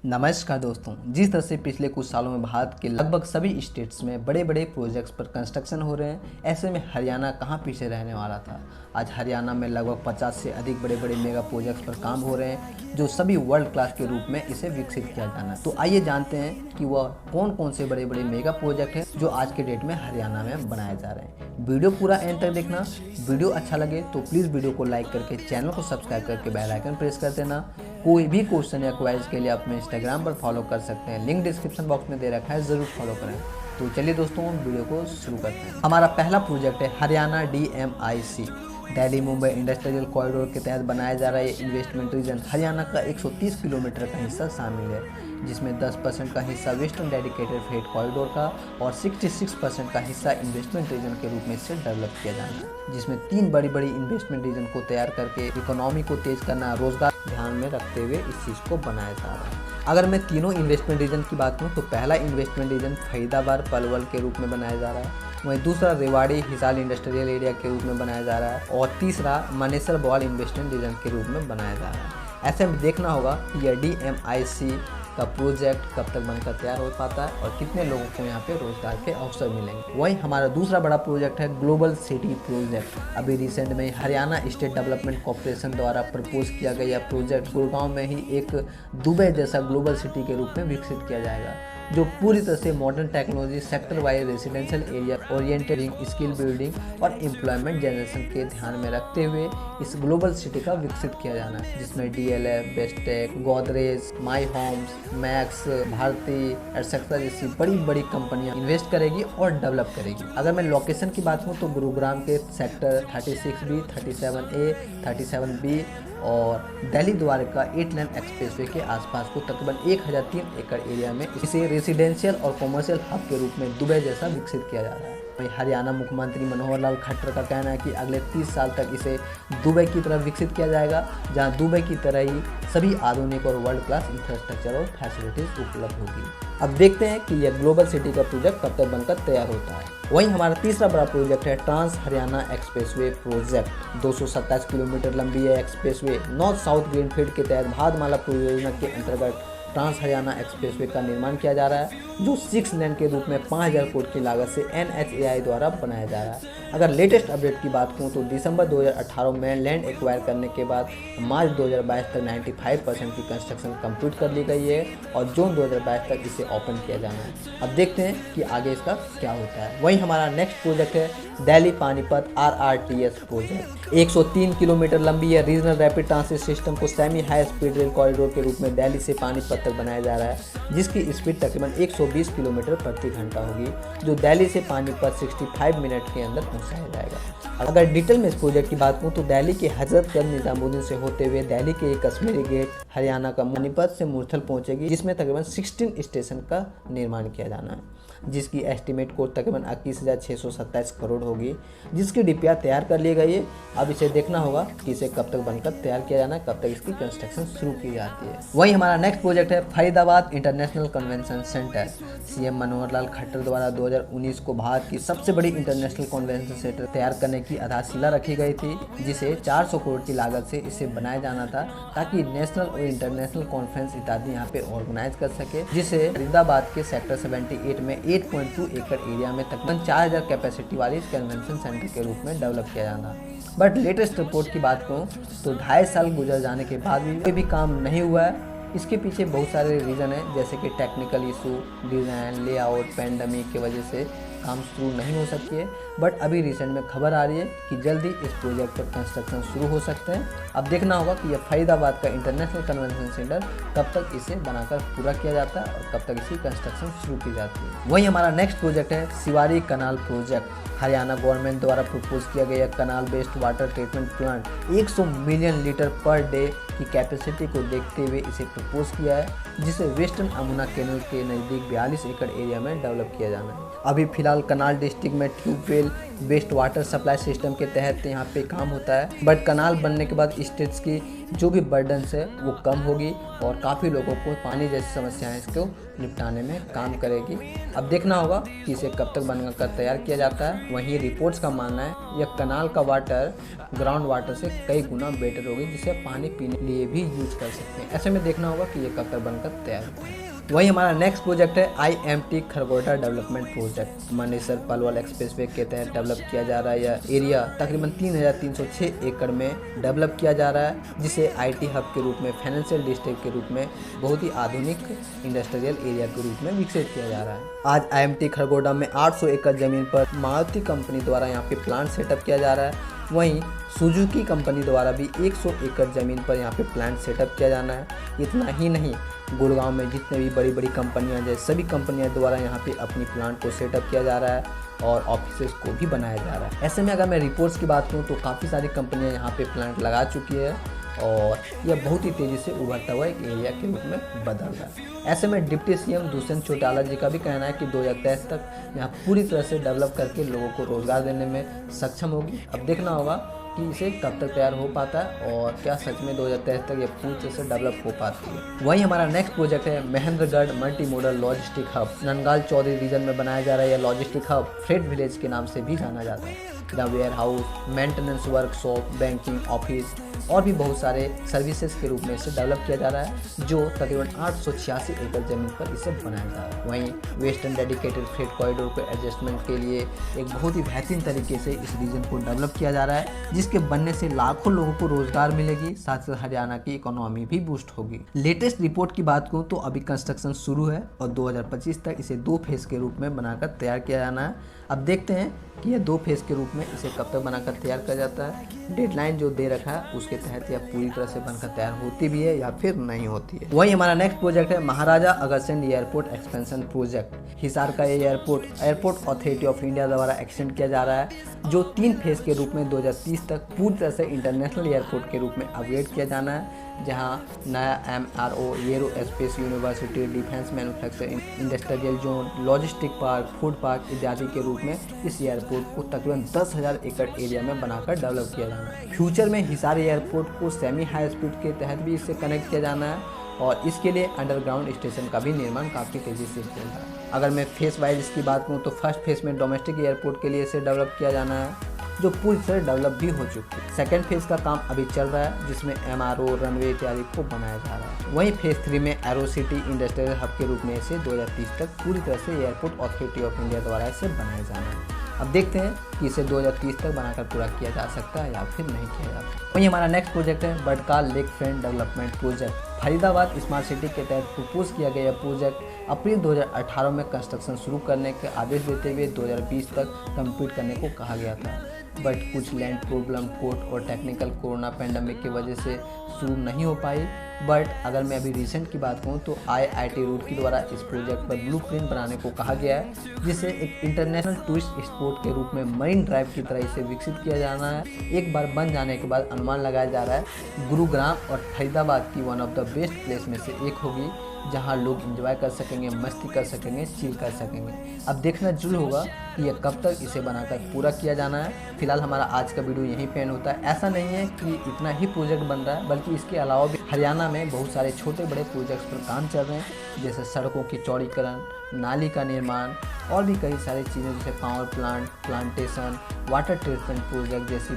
नमस्कार दोस्तों। जिस तरह से पिछले कुछ सालों में भारत के लगभग सभी स्टेट्स में बड़े बड़े प्रोजेक्ट्स पर कंस्ट्रक्शन हो रहे हैं, ऐसे में हरियाणा कहाँ पीछे रहने वाला था। आज हरियाणा में लगभग 50 से अधिक बड़े बड़े मेगा प्रोजेक्ट्स पर काम हो रहे हैं, जो सभी वर्ल्ड क्लास के रूप में इसे विकसित किया जाना है। तो आइए जानते हैं कि वह कौन कौन से बड़े बड़े मेगा प्रोजेक्ट हैं जो आज के डेट में हरियाणा में बनाए जा रहे हैं। वीडियो पूरा एंड तक देखना। वीडियो अच्छा लगे तो प्लीज़ वीडियो को लाइक करके चैनल को सब्सक्राइब करके बेल आइकन प्रेस कर देना। कोई भी क्वेश्चन या क्वेरीज के लिए आप हमें इंस्टाग्राम पर फॉलो कर सकते हैं, लिंक डिस्क्रिप्शन बॉक्स में दे रखा है, ज़रूर फॉलो करें। तो चलिए दोस्तों, वीडियो को शुरू करते हैं। हमारा पहला प्रोजेक्ट है Haryana DMIC, Delhi Mumbai industrial corridor के तहत बनाया जा रहा है इन्वेस्टमेंट रीजन। हरियाणा का 130 किलोमीटर का हिस्सा शामिल है, जिसमें 10% का हिस्सा वेस्टर्न डेडिकेटेड फ्रेट कॉरिडोर का और 66% का हिस्सा इन्वेस्टमेंट रीजन के रूप में इसे डेवलप किया जाना है, जिसमें 3 बड़ी बड़ी इन्वेस्टमेंट रीजन को तैयार करके इकोनॉमी को तेज करना, रोजगार ध्यान में रखते हुए इस चीज़ को बनाया जा रहा है। अगर मैं तीनों इन्वेस्टमेंट रीजन की बात करूँ तो पहला इन्वेस्टमेंट रीजन फरीदाबाद पलवल के रूप में बनाया जा रहा है, वहीं दूसरा रेवाड़ी हिसार इंडस्ट्रियल एरिया के रूप में बनाया जा रहा है और तीसरा मानेसर बवाल इन्वेस्टमेंट रीजन के रूप में बनाया जा रहा है। ऐसे में देखना होगा कि यह DMIC का प्रोजेक्ट कब तक बनकर तैयार हो पाता है और कितने लोगों को यहाँ पे रोजगार के अवसर मिलेंगे। वहीं हमारा दूसरा बड़ा प्रोजेक्ट है ग्लोबल सिटी प्रोजेक्ट। अभी रिसेंट में हरियाणा स्टेट डेवलपमेंट कॉर्पोरेशन द्वारा प्रपोज किया गया यह प्रोजेक्ट गुड़गांव में ही एक दुबई जैसा ग्लोबल सिटी के रूप में विकसित किया जाएगा, जो पूरी तरह से modern technology, sector wise residential area oriented, skill building और एम्प्लॉयमेंट जनरेशन के ध्यान में रखते हुए इस ग्लोबल सिटी का विकसित किया जाना है, जिसमें DLF, बेस्टेक, गोदरेज, माई होम्स, मैक्स, भारती एटसेट्रा जैसी बड़ी बड़ी कंपनियां इन्वेस्ट करेगी और डेवलप करेगी। अगर मैं लोकेशन की बात करूँ तो गुरुग्राम के सेक्टर 36B, 37A, 37B और दिल्ली द्वारका 8 लेन एक्सप्रेसवे के आसपास को तकरीबन 1003 एकड़ एरिया में इसे रेसिडेंशियल और कॉमर्शियल हब के रूप में दुबई जैसा विकसित किया जा रहा है। वहीं हरियाणा मुख्यमंत्री मनोहर लाल खट्टर का कहना है कि अगले 30 साल तक इसे दुबई की तरह विकसित किया जाएगा, जहां दुबई की तरह ही सभी आधुनिक और वर्ल्ड क्लास इंफ्रास्ट्रक्चर और फैसिलिटीज उपलब्ध होगी। अब देखते हैं कि यह ग्लोबल सिटी का प्रोजेक्ट कब तक बनकर तैयार होता है। वहीं हमारा तीसरा बड़ा प्रोजेक्ट है trans Haryana expressway project. 227 kilometre लंबी है एक्सप्रेसवे नॉर्थ साउथ ग्रीनफील्ड के तहत भागमाला परियोजना के अंतर्गत ट्रांस हरियाणा एक्सप्रेसवे का निर्माण किया जा रहा है, जो 6 लेन के रूप में 5000 करोड़ की लागत से NHAI द्वारा बनाया जा रहा है। अगर लेटेस्ट अपडेट की बात करूँ तो दिसंबर 2018 में लैंड एक्वायर करने के बाद मार्च 2022 तक 95% की कंस्ट्रक्शन कंप्लीट कर ली गई है और जून 2022 तक इसे ओपन किया जाना है। अब देखते हैं कि आगे इसका क्या होता है। वहीं हमारा नेक्स्ट प्रोजेक्ट है Delhi Panipat RRTS project. 103 kilometre लंबी है रीजनल रैपिड ट्रांसिट सिस्टम को semi high speed rail corridor के रूप में दिल्ली से पानीपत तक बनाया जा रहा है, जिसकी स्पीड तकरीबन 120 किलोमीटर प्रति घंटा होगी, जो दिल्ली से पानीपत 65 मिनट के अंदर पहुंचाया जाएगा। अगर डिटेल में इस प्रोजेक्ट की बात करूँ तो दिल्ली के हजरतगंज निजामुद्दीन से होते हुए दिल्ली के कश्मीरी गेट हरियाणा का पानीपत से मुरथल पहुंचेगी, जिसमें तकरीबन 16 स्टेशन का निर्माण किया जाना है, जिसकी एस्टिमेट कोस्ट तकरीबन 21,627 करोड़ होगी, जिसकी DPR तैयार कर ली गई है। अब इसे देखना होगा कि इसे कब तक बनकर तैयार किया जाना है, कब तक इसकी कंस्ट्रक्शन शुरू की जाती है। वहीं हमारा नेक्स्ट प्रोजेक्ट है Faridabad international convention centre. CM Manohar Lal Khattar द्वारा 2019 को भारत की सबसे बड़ी इंटरनेशनल कन्वेंशन सेंटर तैयार करने की आधारशिला रखी गई थी, जिसे 400 करोड़ की लागत से इसे बनाया जाना था, ताकि नेशनल और इंटरनेशनल कॉन्फ्रेंस इत्यादि यहाँ पे ऑर्गेनाइज कर सके, जिसे फरीदाबाद के सेक्टर 78 में 8.2 एकड़ एरिया में तकरीबन 4000 कैपेसिटी वाली कन्वेंशन सेंटर के रूप में डेवलप किया जाना। बट लेटेस्ट रिपोर्ट की बात करूँ तो 2.5 साल गुजर जाने के बाद भी कोई भी काम नहीं हुआ है। इसके पीछे बहुत सारे रीज़न हैं, जैसे कि technical issue, design, layout, pandemic की वजह से काम शुरू नहीं हो सकती है। बट अभी रिसेंट में खबर आ रही है कि जल्दी इस प्रोजेक्ट पर कंस्ट्रक्शन शुरू हो सकते हैं। अब देखना होगा कि यह फरीदाबाद का इंटरनेशनल कन्वेंशन सेंटर कब तक इसे बनाकर पूरा किया जाता है और कब तक इसकी कंस्ट्रक्शन शुरू की जाती है। वहीं हमारा नेक्स्ट प्रोजेक्ट है Shivari canal project. Haryana government द्वारा प्रपोज किया गया canal based water treatment plant 100 million litre per day की कैपेसिटी को देखते हुए इसे प्रपोज किया है, जिसे वेस्टर्न अमुना कैनल के नज़दीक 42 एकड़ एरिया में डेवलप किया जाना है। अभी फिलहाल कनाल डिस्ट्रिक्ट में tubewell based water supply system के तहत यहाँ पे काम होता है, बट कनाल बनने के बाद स्टेट्स की जो भी बर्डन्स है वो कम होगी और काफ़ी लोगों को पानी जैसी समस्याएं इसको निपटाने में काम करेगी। अब देखना होगा कि इसे कब तक बनकर तैयार किया जाता है। वहीं रिपोर्ट्स का मानना है यह कनाल का वाटर ग्राउंड वाटर से कई गुना बेटर होगी, जिसे पानी पीने के लिए भी यूज कर सकते हैं। ऐसे में देखना होगा कि ये कब तक बनकर तैयार होता है। वहीं हमारा नेक्स्ट प्रोजेक्ट है IMT Khargota development project. Manesar Palwal expressway के तहत डेवलप किया जा रहा है। यह एरिया तकरीबन 3306 एकड़ में डेवलप किया जा रहा है, जिसे IT हब के रूप में, फाइनेंशियल डिस्ट्रिक्ट के रूप में, बहुत ही आधुनिक इंडस्ट्रियल एरिया के रूप में विकसित किया जा रहा है। आज IMT खरगोटा में 800 एकड़ जमीन पर मारुति कंपनी द्वारा यहाँ पे प्लांट सेटअप किया जा रहा है। वहीं सुजुकी कंपनी द्वारा भी 100 एकड़ ज़मीन पर यहाँ पे प्लांट सेटअप किया जाना है। इतना ही नहीं, गुड़गांव में जितने भी बड़ी बड़ी कंपनियां हैं, सभी कंपनियां द्वारा यहाँ पे अपनी प्लांट को सेटअप किया जा रहा है और ऑफिसेस को भी बनाया जा रहा है। ऐसे में अगर मैं रिपोर्ट्स की बात करूँ तो काफ़ी सारी कंपनियाँ यहाँ पे प्लांट लगा चुकी है और यह बहुत ही तेज़ी से उभरता हुआ एक एरिया के रूप में बदल रहा है। ऐसे में डिप्टी CM दुष्यंत चौटाला जी का भी कहना है कि 2023 तक यहाँ पूरी तरह से डेवलप करके लोगों को रोज़गार देने में सक्षम होगी। अब देखना होगा कि इसे कब तक तैयार हो पाता है और क्या सच में 2023 तक ये पूरी तरह से डेवलप हो पाती है। वहीं हमारा नेक्स्ट प्रोजेक्ट है Mahendragarh multi modal logistic hub. Nangal Chaudhary region में बनाया जा रहा है। यह लॉजिस्टिक हब फ्रेट विलेज के नाम से भी जाना जाता है। The warehouse, maintenance workshop, banking, office और भी बहुत सारे सर्विसेज के रूप में इसे डेवलप किया जा रहा है, जो तकरीबन 886 एकड़ जमीन पर इसे बनाया जा रहा है। वहीं वेस्टर्न डेडिकेटेड फ्रेट कॉरिडोर को एडजस्टमेंट के लिए एक बहुत ही बेहतरीन तरीके से इस रीजन को डेवलप किया जा रहा है, जिसके बनने से लाखों लोगों को रोजगार मिलेगी, साथ साथ हरियाणा की इकोनॉमी भी बूस्ट होगी। लेटेस्ट रिपोर्ट की बात करूँ तो अभी कंस्ट्रक्शन शुरू है और 2025 तक इसे 2 फेज के रूप में बनाकर तैयार किया जाना है। अब देखते हैं कि यह 2 फेज के रूप में इसे कब तक बनाकर तैयार किया जाता है। डेडलाइन जो दे रखा है उसके तहत यह पूरी तरह से बनकर तैयार होती भी है या फिर नहीं होती है। वहीं हमारा नेक्स्ट प्रोजेक्ट है Maharaja Agrasen airport expansion project. Hisar का ये एयरपोर्ट अथॉरिटी ऑफ इंडिया द्वारा एक्सटेंड किया जा रहा है, जो 3 फेज के रूप में 2030 तक पूरी तरह से इंटरनेशनल एयरपोर्ट के रूप में अपग्रेड किया जाना है, जहां नया MRO, aerospace university, defence manufacturing, industrial zone, logistic park, food park इत्यादि के रूप में इस एयरपोर्ट को तकरीबन 10,000 एकड़ एरिया में बनाकर डेवलप किया जाना है। फ्यूचर में हिसार एयरपोर्ट को सेमी हाई स्पीड के तहत भी इससे कनेक्ट किया जाना है और इसके लिए अंडरग्राउंड स्टेशन का भी निर्माण काफ़ी तेज़ी से चल रहा है। अगर मैं फेस वाइज इसकी बात करूँ तो फर्स्ट फेज में डोमेस्टिक एयरपोर्ट के लिए इसे डेवलप किया जाना है, जो पूरी तरह डेवलप भी हो चुकी है। सेकेंड फेज का काम अभी चल रहा है, जिसमें MRO, रनवे इत्यादि को बनाया जा रहा है। वहीं फेज 3 में एरो सिटी इंडस्ट्रियल हब के रूप में इसे 2030 तक पूरी तरह से एयरपोर्ट अथॉरिटी ऑफ इंडिया द्वारा इसे बनाया जाना है। अब देखते हैं कि इसे 2030 तक बनाकर पूरा किया जा सकता है या फिर नहीं किया जा सकता। वहीं हमारा नेक्स्ट प्रोजेक्ट है Badkhal lake front development project. Faridabad smart city के तहत प्रपोज किया गया प्रोजेक्ट अप्रैल 2018 में कंस्ट्रक्शन शुरू करने के आदेश देते हुए 2020 तक कंप्लीट करने को कहा गया था, बट कुछ लैंड प्रॉब्लम, कोर्ट और टेक्निकल कोरोना पैंडमिक की वजह से शुरू नहीं हो पाई। बट अगर मैं अभी रिसेंट की बात करूँ तो IIT रुड़की द्वारा इस प्रोजेक्ट पर ब्लूप्रिंट बनाने को कहा गया है, जिसे एक इंटरनेशनल टूरिस्ट स्पॉट के रूप में मरीन ड्राइव की तरह इसे विकसित किया जाना है। एक बार बन जाने के बाद अनुमान लगाया जा रहा है गुरुग्राम और फरीदाबाद की one of the best place में से एक होगी, जहां लोग एंजॉय कर सकेंगे, मस्ती कर सकेंगे, चिल कर सकेंगे। अब देखना जरूर होगा कि यह कब तक इसे बनाकर पूरा किया जाना है। फिलहाल हमारा आज का वीडियो यहीं पे एंड होता है। ऐसा नहीं है कि इतना ही प्रोजेक्ट बन रहा है, बल्कि इसके अलावा भी हरियाणा में बहुत सारे छोटे बड़े प्रोजेक्ट्स पर काम चल रहे हैं, जैसे सड़कों की चौड़ीकरण, नाली का निर्माण और भी कई सारी चीज़ें, जैसे power plant, plantation, water treatment project जैसी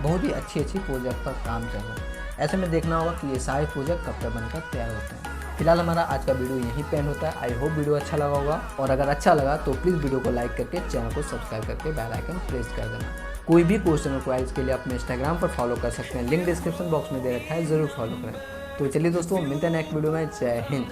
बहुत ही अच्छी प्रोजेक्ट पर काम चल रहा है। ऐसे में देखना होगा कि ये सारे प्रोजेक्ट कब तक बनकर तैयार होते हैं। फिलहाल हमारा आज का वीडियो यहीं पे एंड होता है। आई होप वीडियो अच्छा लगा होगा, और अगर अच्छा लगा तो प्लीज़ वीडियो को लाइक करके चैनल को सब्सक्राइब करके बेल आइकन प्रेस कर देना। कोई भी क्वेश्चन और क्वारीज के लिए अपने इंस्टाग्राम पर फॉलो कर सकते हैं, लिंक डिस्क्रिप्शन बॉक्स में दे रखा है, ज़रूर फॉलो करें। तो चलिए दोस्तों, मिलते हैं नेक्स्ट वीडियो में। जय हिंद।